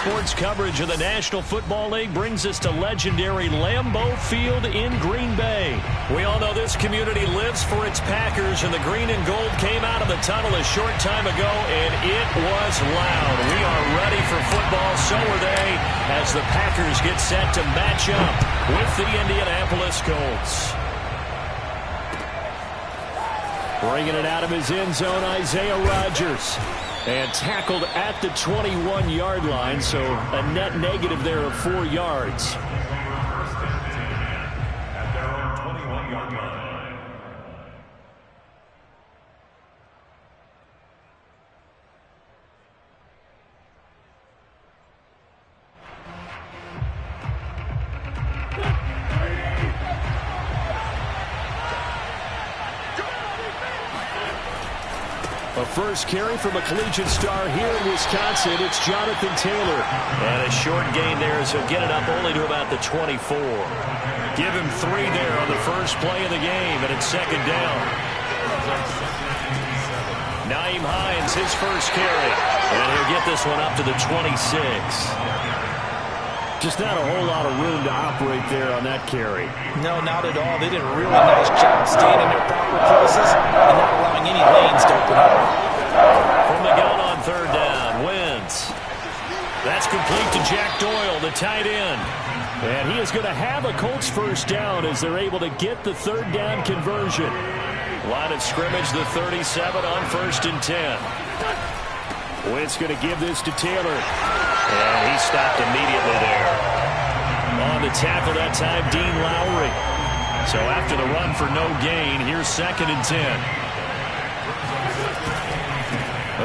sports coverage of the National Football League brings us to legendary Lambeau Field in Green Bay. We all know this community lives for its Packers, and the green and gold came out of the tunnel a short time ago, and it was loud. We are ready for football, so are they, as the Packers get set to match up with the Indianapolis Colts. Bringing it out of his end zone, Isaiah Rodgers. And tackled at the 21-yard line, so a net negative there of 4 yards. At their own 21-yard line. A first carry from a collegiate star here in Wisconsin. It's Jonathan Taylor. And a short gain there as he'll get it up only to about the 24. Give him 3 there on the first play of the game, and it's second down. Nyheim Hines, his first carry. And he'll get this one up to the 26. Just not a whole lot of room to operate there on that carry. No, not at all. They did a really nice job staying in their proper places and not allowing any lanes to open up. From the gun on third down, Wentz. That's complete to Jack Doyle, the tight end. And he is going to have a Colts first down as they're able to get the third down conversion. Line of scrimmage, the 37 on 1st and 10. Wentz going to give this to Taylor. And he stopped immediately there. On the tackle that time, Dean Lowry. So after the run for no gain, here's 2nd and 10.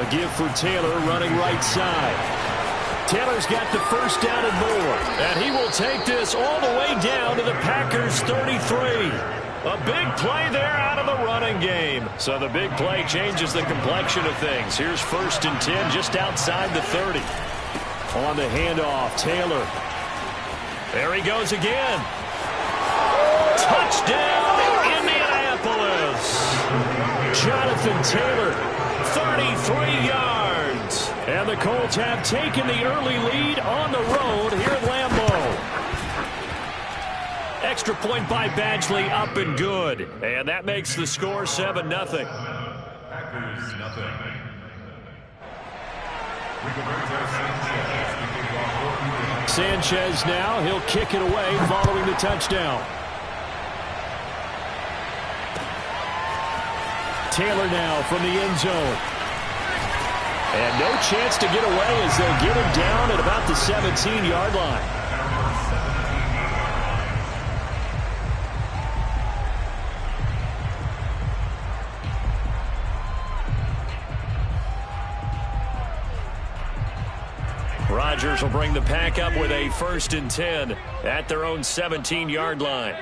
A give for Taylor running right side. Taylor's got the first down and more. And he will take this all the way down to the Packers' 33. A big play there out of the running game. So the big play changes the complexion of things. Here's 1st and 10 just outside the 30. On the handoff, Taylor. There he goes again. Touchdown, Indianapolis. Jonathan Taylor, 33 yards. And the Colts have taken the early lead on the road here at Lambeau. Extra point by Badgley, up and good. And that makes the score 7-0. Packers, nothing. Sanchez now, he'll kick it away following the touchdown. Taylor now from the end zone. And no chance to get away as they'll get him down at about the 17-yard line. Rodgers will bring the pack up with a 1st and 10 at their own 17-yard line.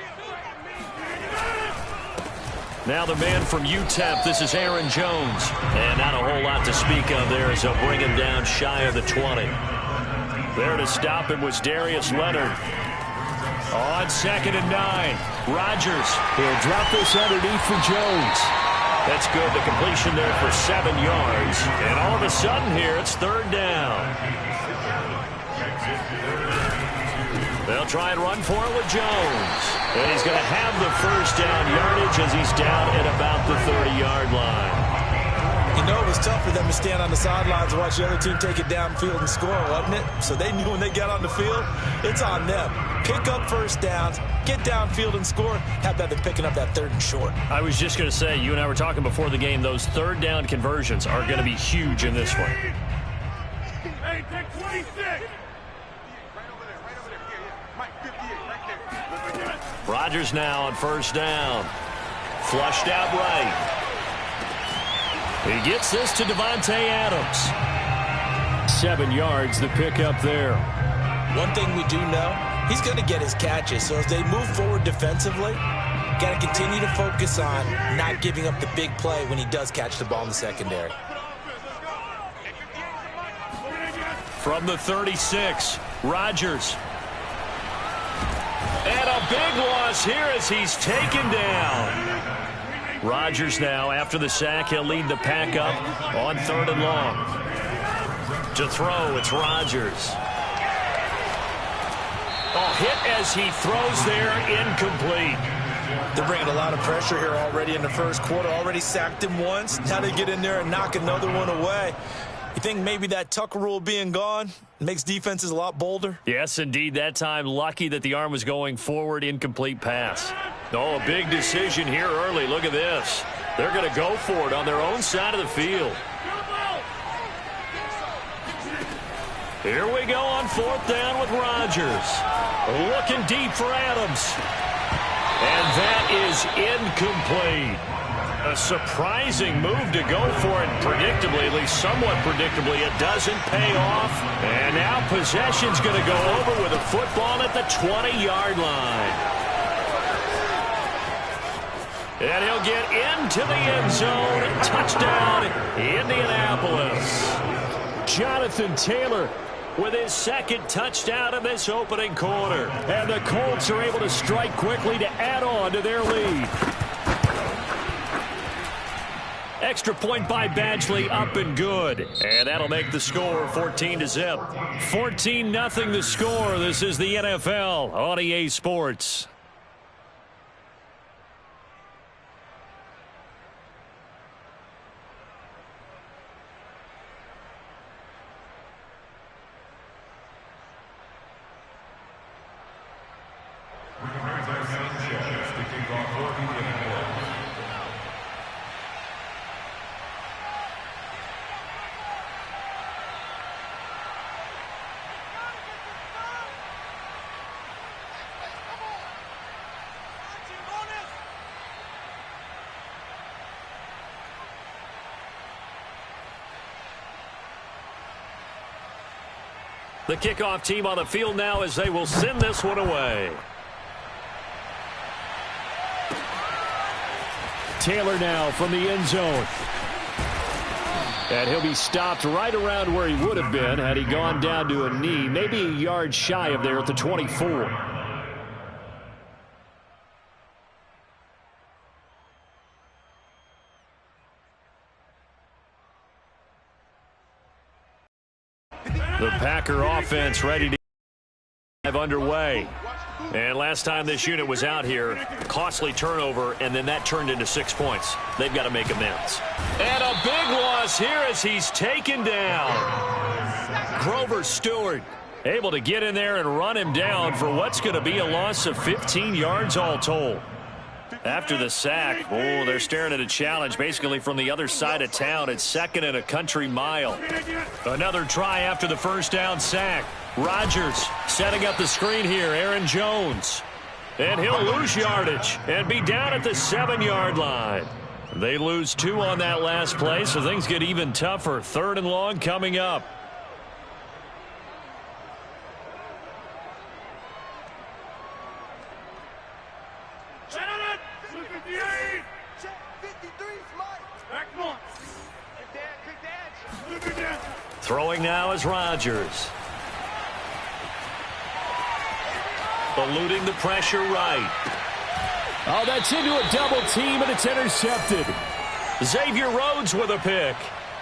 Now the man from UTEP, this is Aaron Jones. And not a whole lot to speak of there as they'll bring him down shy of the 20. There to stop him was Darius Leonard. On 2nd and 9, Rodgers. He'll drop this underneath for Jones. That's good. The completion there for 7 yards. And all of a sudden here, it's 3rd down. They'll try and run for it with Jones. And he's going to have the first down yardage as he's down at about the 30-yard line. You know, it was tough for them to stand on the sidelines and watch the other team take it downfield and score, wasn't it? So they knew when they got on the field, it's on them. Pick up first downs, get downfield and score. How about them picking up that 3rd and short? I was just going to say, you and I were talking before the game, those 3rd down conversions are going to be huge in this one. Hey, take 26. Rodgers now on 1st down. Flushed out right. He gets this to Devontae Adams. 7 yards, the pickup there. One thing we do know, he's going to get his catches. So as they move forward defensively, got to continue to focus on not giving up the big play when he does catch the ball in the secondary. From the 36, Rodgers. And a big loss here as he's taken down. Rodgers now, after the sack, he'll lead the pack up on 3rd and long. To throw, it's Rodgers. Oh, hit as he throws there, incomplete. They're bringing a lot of pressure here already in the first quarter. Already sacked him once. Now they get in there and knock another one away. You think maybe that Tucker rule being gone makes defenses a lot bolder? Yes, indeed. That time, lucky that the arm was going forward, incomplete pass. Oh, a big decision here early. Look at this. They're going to go for it on their own side of the field. Here we go on fourth down with Rodgers. Looking deep for Adams. And that is incomplete. A surprising move to go for it. Predictably, at least somewhat predictably, it doesn't pay off. And now possession's going to go over with a football at the 20-yard line. And he'll get into the end zone. Touchdown, Indianapolis. Jonathan Taylor with his second touchdown in this opening quarter. And the Colts are able to strike quickly to add on to their lead. Extra point by Badgley, up and good. And that'll make the score 14-zip. 14-0 the score. This is the NFL on EA Sports. The kickoff team on the field now as they will send this one away. Taylor now from the end zone. And he'll be stopped right around where he would have been had he gone down to a knee, maybe a yard shy of there at the 24. The Packer offense ready to get underway. And last time this unit was out here, costly turnover, and then that turned into 6 points. They've got to make amends. And a big loss here as he's taken down. Grover Stewart able to get in there and run him down for what's going to be a loss of 15 yards all told. After the sack, oh, they're staring at a challenge basically from the other side of town. It's second and a country mile. Another try after the first down sack. Rodgers setting up the screen here. Aaron Jones. And he'll lose yardage and be down at the 7-yard line. They lose 2 on that last play, so things get even tougher. 3rd and long coming up. Throwing now is Rodgers. Eluding the pressure right. Oh, that's into a double team, and it's intercepted. Xavier Rhodes with a pick.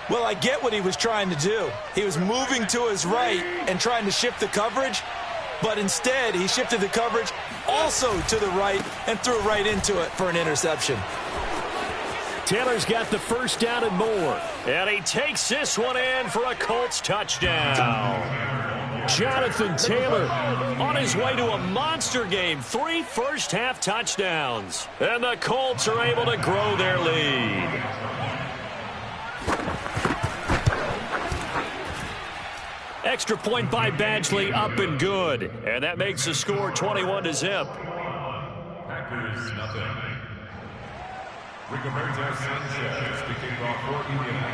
Well, I get what he was trying to do. He was moving to his right and trying to shift the coverage, but instead he shifted the coverage also to the right and threw right into it for an interception. Taylor's got the first down and more. And he takes this one in for a Colts touchdown. Jonathan Taylor on his way to a monster game. 3 first-half touchdowns. And the Colts are able to grow their lead. Extra point by Badgley, up and good. And that makes the score 21-zip. Packers, nothing.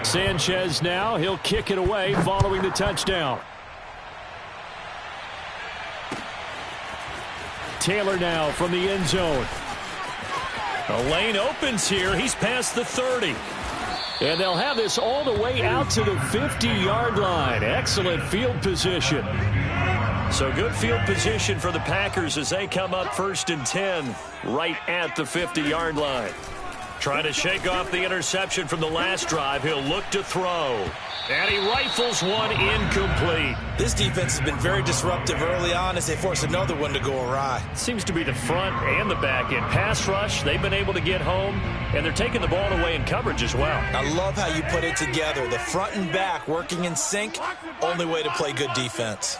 Sanchez now, he'll kick it away following the touchdown. Taylor now from the end zone. The lane opens here. He's past the 30. And they'll have this all the way out to the 50-yard line. Excellent field position. So good field position for the Packers as they come up 1st and 10 right at the 50-yard line. Trying to shake off the interception from the last drive. He'll look to throw. And he rifles one incomplete. This defense has been very disruptive early on as they force another one to go awry. Seems to be the front and the back end. Pass rush, they've been able to get home, and they're taking the ball away in coverage as well. I love how you put it together. The front and back working in sync, only way to play good defense.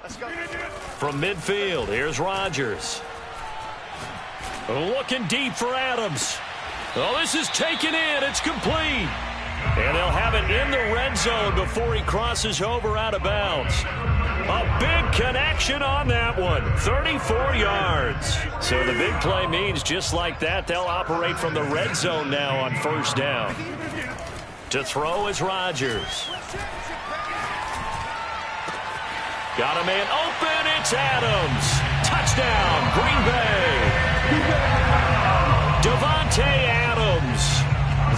Let's go. From midfield, here's Rodgers. Looking deep for Adams. Oh, this is taken in. It's complete. And they'll have it in the red zone before he crosses over out of bounds. A big connection on that one. 34 yards. So the big play means just like that, they'll operate from the red zone now on first down. To throw is Rodgers. Got a man open. It's Adams. Touchdown, Green Bay. Davante Adams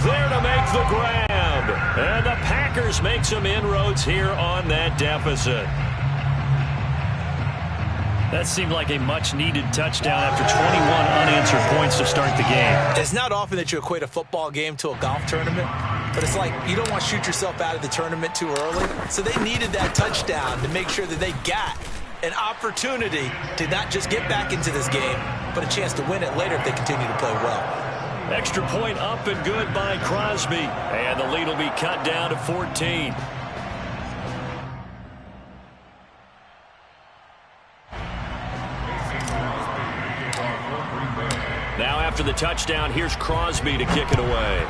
there to make the grab. And the Packers make some inroads here on that deficit. That seemed like a much-needed touchdown after 21 unanswered points to start the game. It's not often that you equate a football game to a golf tournament, but it's like you don't want to shoot yourself out of the tournament too early. So they needed that touchdown to make sure that they got an opportunity to not just get back into this game, but a chance to win it later if they continue to play well. Extra point up and good by Crosby. And the lead will be cut down to 14. Now after the touchdown, here's Crosby to kick it away.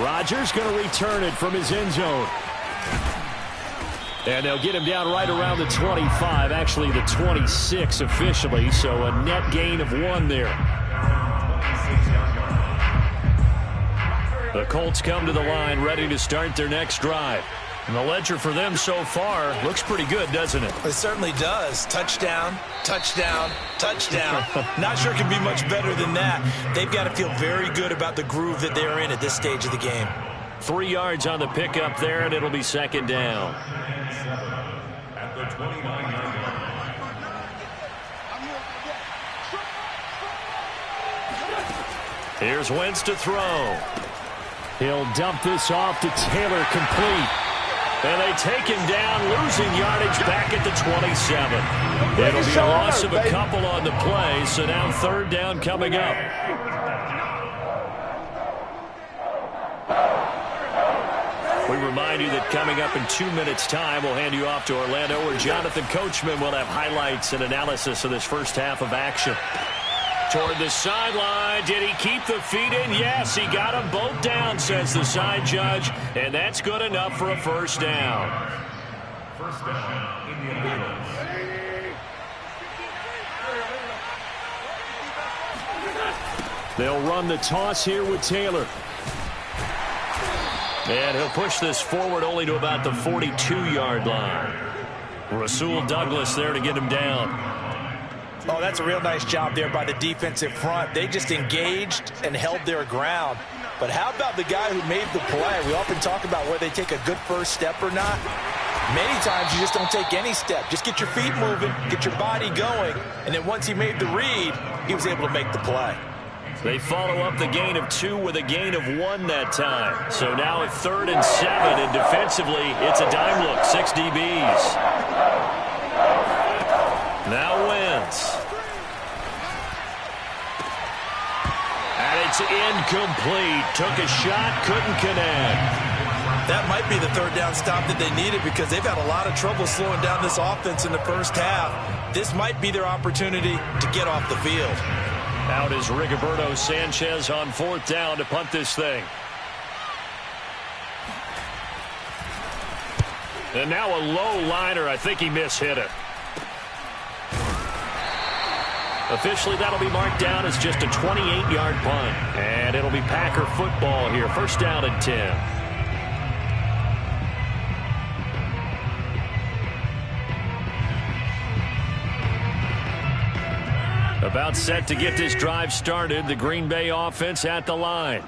Rodgers going to return it from his end zone. And they'll get him down right around the 25, actually the 26 officially, so a net gain of 1 there. The Colts come to the line ready to start their next drive. And the ledger for them so far looks pretty good, doesn't it? It certainly does. Touchdown, touchdown, touchdown. Not sure it can be much better than that. They've got to feel very good about the groove that they're in at this stage of the game. 3 yards on the pickup there, and it'll be second down. At the 29-yard line. Here's Wentz to throw. He'll dump this off to Taylor, complete. And they take him down, losing yardage back at the 27. It'll be a loss of a couple on the play, so now third down coming up. We remind you that coming up in 2 minutes' time, we'll hand you off to Orlando, where Jonathan Coachman will have highlights and analysis of this first half of action. Toward the sideline. Did he keep the feet in? Yes, he got them both down, says the side judge, and that's good enough for a first down. First down, Indianapolis. They'll run the toss here with Taylor. And he'll push this forward only to about the 42-yard line. Rasul Douglas there to get him down. Oh, that's a real nice job there by the defensive front. They just engaged and held their ground. But how about the guy who made the play? We often talk about whether they take a good first step or not. Many times you just don't take any step. Just get your feet moving, get your body going, and then once he made the read, he was able to make the play. They follow up the gain of 2 with a gain of 1 that time. So now at 3rd and 7, and defensively, it's a dime look, 6 DBs. Now Wentz. And it's incomplete. Took a shot, couldn't connect. That might be the third down stop that they needed because they've had a lot of trouble slowing down this offense in the first half. This might be their opportunity to get off the field. Out is Rigoberto Sanchez on 4th down to punt this thing. And now a low liner. I think he mishit it. Officially, that'll be marked down as just a 28-yard punt. And it'll be Packer football here. First down and 10. About set to get this drive started. The Green Bay offense at the line.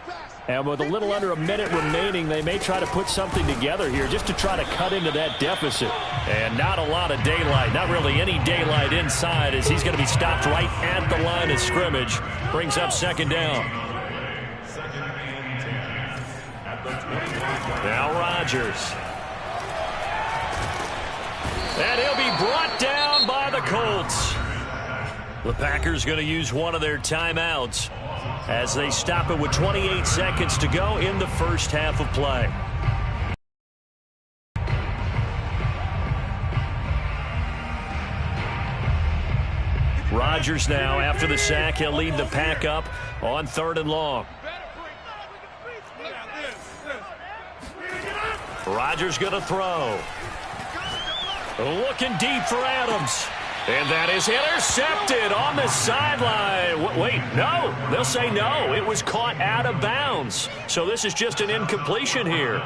And with a little under a minute remaining, they may try to put something together here just to try to cut into that deficit. And not a lot of daylight, not really any daylight inside, as he's going to be stopped right at the line of scrimmage. Brings up second down. Now Rodgers. And he'll be brought down by the Colts. The Packers going to use one of their timeouts as they stop it with 28 seconds to go in the first half of play. Rodgers now, after the sack, he'll lead the pack up on 3rd and long. Rodgers going to throw. Looking deep for Adams. And that is intercepted on the sideline. Wait, no. They'll say no. It was caught out of bounds. So this is just an incompletion here.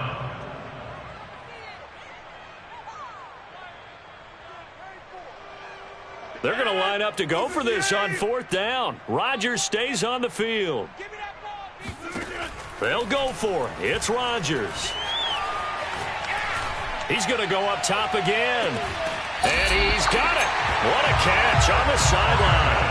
They're going to line up to go for this on 4th down. Rodgers stays on the field. They'll go for it. It's Rodgers. He's going to go up top again. And he's got it. What a catch on the sideline.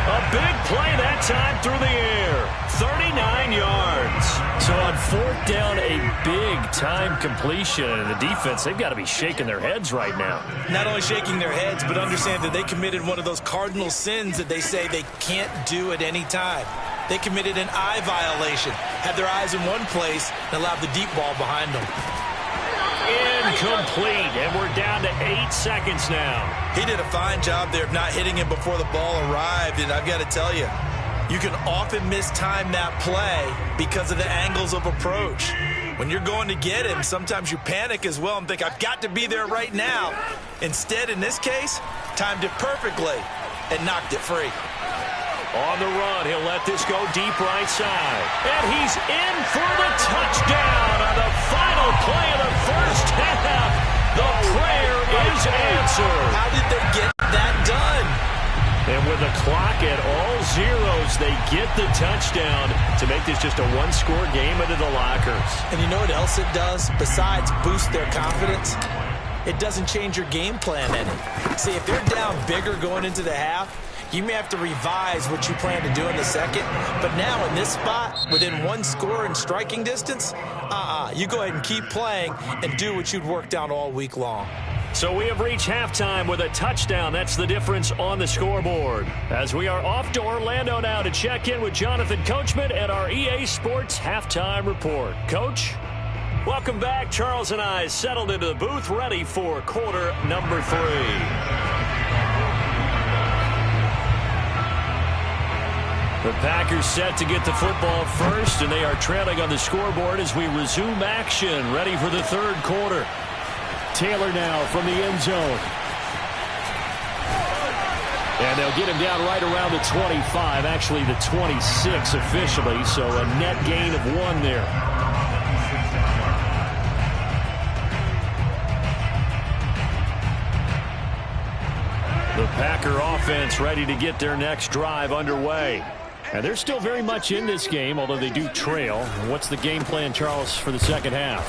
A big play that time through the air. 39 yards. So on 4th down, a big-time completion. And the defense, they've got to be shaking their heads right now. Not only shaking their heads, but understand that they committed one of those cardinal sins that they say they can't do at any time. They committed an eye violation, had their eyes in one place, and allowed the deep ball behind them. Incomplete, and we're down to 8 seconds now. He did a fine job there of not hitting him before the ball arrived, and I've got to tell you, you can often mistime that play because of the angles of approach. When you're going to get him, sometimes you panic as well and think, I've got to be there right now. Instead, in this case, timed it perfectly and knocked it free. On the run, he'll let this go deep right side. And he's in for the touchdown on the final play of the first half. The prayer is answered. How did they get that done? And with the clock at all zeros, they get the touchdown to make this just a one-score game into the lockers. And you know what else it does? Besides boost their confidence, it doesn't change your game plan any. See, if they're down bigger going into the half, you may have to revise what you plan to do in the second. But now in this spot, within one score and striking distance, you go ahead and keep playing and do what you'd worked out all week long. So we have reached halftime with a touchdown. That's the difference on the scoreboard. As we are off to Orlando now to check in with Jonathan Coachman at our EA Sports Halftime Report. Coach, welcome back. Charles and I settled into the booth, ready for quarter number 3. The Packers set to get the football first, and they are trailing on the scoreboard as we resume action, ready for the third quarter. Taylor now from the end zone. And they'll get him down right around the 25, actually the 26 officially, so a net gain of 1 there. The Packer offense ready to get their next drive underway. And they're still very much in this game, although they do trail. What's the game plan, Charles, for the second half?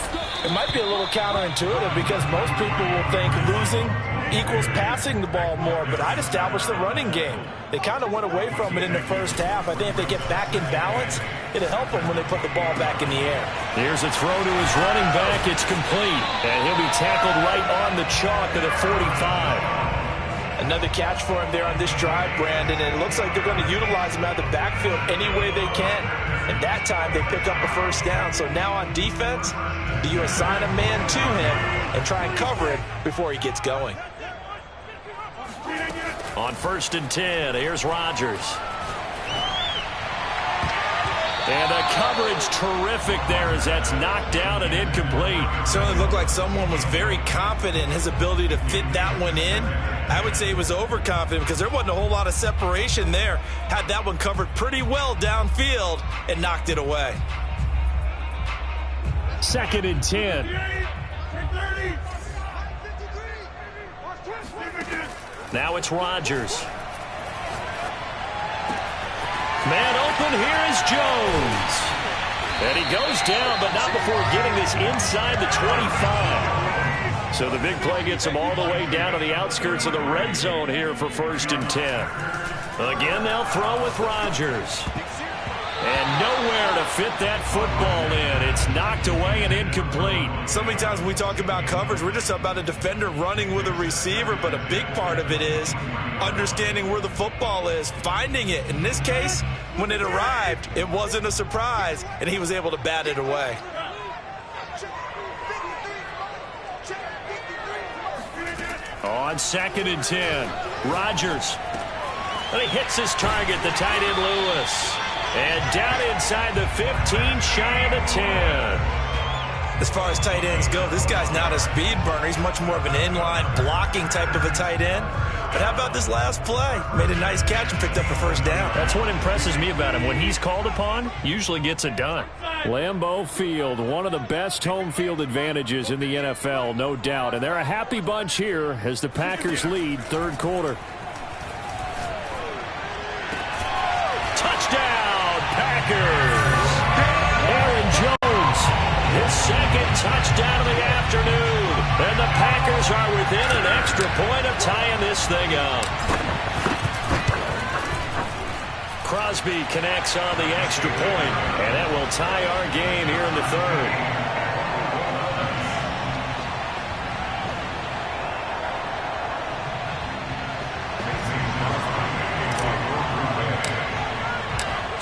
It might be a little counterintuitive because most people will think losing equals passing the ball more, but I'd establish the running game. They kind of went away from it in the first half. I think if they get back in balance, it'll help them when they put the ball back in the air. Here's a throw to his running back. It's complete. And he'll be tackled right on the chalk of the 45. Another catch for him there on this drive, Brandon, and it looks like they're going to utilize him out of the backfield any way they can. And that time, they pick up a first down. So now on defense, do you assign a man to him and try and cover it before he gets going? On 1st and 10, here's Rodgers. And the coverage terrific there as that's knocked down and incomplete. Certainly looked like someone was very confident in his ability to fit that one in. I would say he was overconfident because there wasn't a whole lot of separation there. Had that one covered pretty well downfield and knocked it away. 2nd and 10. Now it's Rodgers. Man open, here is Jones. And he goes down, but not before getting this inside the 25. So the big play gets them all the way down to the outskirts of the red zone here for 1st and 10. Again, they'll throw with Rodgers. And nowhere to fit that football in. It's knocked away and incomplete. So many times when we talk about coverage, we're just about a defender running with a receiver, but a big part of it is understanding where the football is, finding it. In this case, when it arrived, it wasn't a surprise, and he was able to bat it away. On 2nd and 10, Rodgers. And he hits his target, the tight end Lewis. And down inside the 15, shy of the 10. As far as tight ends go, this guy's not a speed burner. He's much more of an inline blocking type of a tight end. But how about this last play? Made a nice catch and picked up a 1st down. That's what impresses me about him. When he's called upon, usually gets it done. Lambeau Field, one of the best home field advantages in the NFL, no doubt. And they're a happy bunch here as the Packers lead 3rd quarter. Touchdown! Packers. Aaron Jones, his 2nd touchdown of the afternoon. And the Packers are within an extra point of tying this thing up. Crosby connects on the extra point, and that will tie our game here in the 3rd.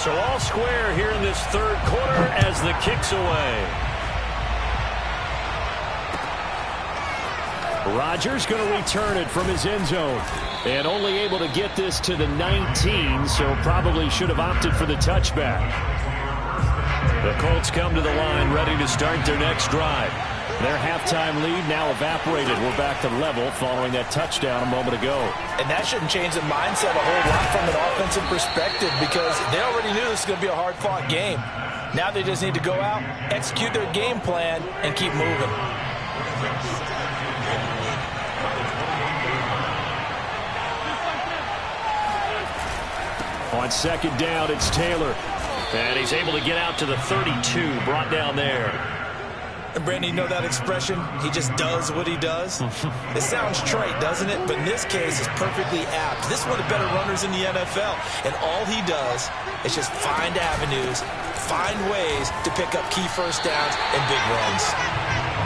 So all square here in this 3rd quarter as the kick's away. Rodgers going to return it from his end zone. And only able to get this to the 19, so probably should have opted for the touchback. The Colts come to the line ready to start their next drive. Their halftime lead now evaporated. We're back to level following that touchdown a moment ago. And that shouldn't change the mindset a whole lot from an offensive perspective because they already knew this was going to be a hard-fought game. Now they just need to go out, execute their game plan, and keep moving. On 2nd down, it's Taylor. And he's able to get out to the 32, brought down there. And Brandon, you know that expression? He just does what he does? It sounds trite, doesn't it? But in this case, it's perfectly apt. This is one of the better runners in the NFL. And all he does is just find avenues, find ways to pick up key 1st downs and big runs.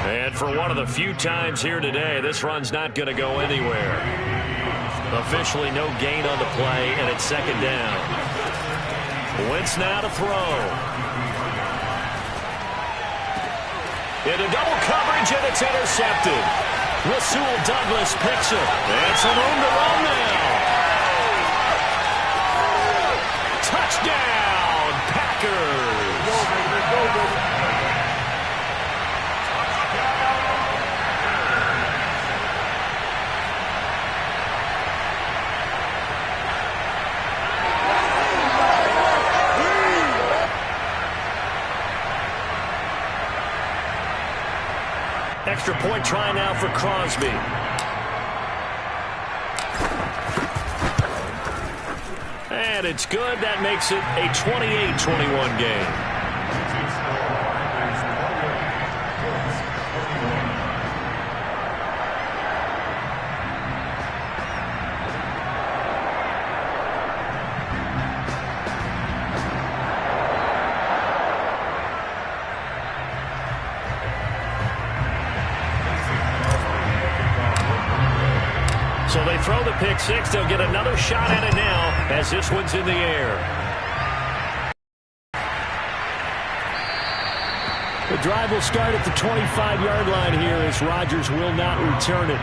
And for one of the few times here today, this run's not going to go anywhere. Officially no gain on the play, and it's 2nd down. Wentz now to throw. Into double coverage, and it's intercepted. Rasul Douglas picks it. And some room to run now. Touchdown, Packers. Go, Extra point try now for Crosby. And it's good. That makes it a 28-21 game. So they throw the pick 6. They'll get another shot at it now as this one's in the air. The drive will start at the 25-yard line here as Rodgers will not return it.